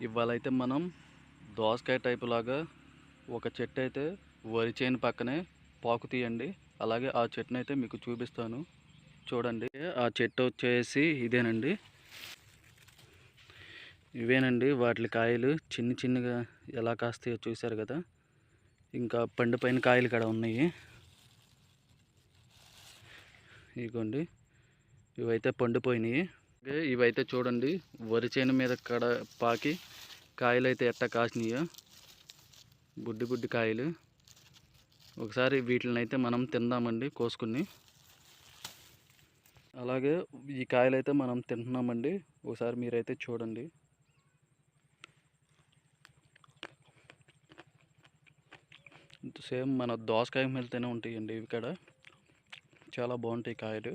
ఇవాళైతే మనం దోసకాయ టైపు లాగా ఒక చెట్టు అయితే వరి చేను పక్కనే పాకుతీయండి. అలాగే ఆ చెట్టుని అయితే మీకు చూపిస్తాను చూడండి. ఆ చెట్టు వచ్చేసి ఇదేనండి. ఇవేనండి వాటి కాయలు చిన్న చిన్నగా ఎలా కాస్తాయో చూశారు కదా. ఇంకా పండిపోయిన కాయలు కూడా ఉన్నాయి. ఇదిగోండి, ఇవైతే పండిపోయినాయి. ఇవైతే చూడండి వరి చేను మీద కడ పాకి కాయలు అయితే ఎట్టా కాసినాయో, బుడ్డి బుడ్డి కాయలు. ఒకసారి వీటిని అయితే మనం తిందామండి కోసుకుని. అలాగే ఈ కాయలు అయితే మనం తింటున్నామండి. ఒకసారి మీరైతే చూడండి. సేమ్ మన దోసకాయ మిల్తోనే ఉంటాయండి ఇవి కూడా. చాలా బాగుంటాయి కాయలు.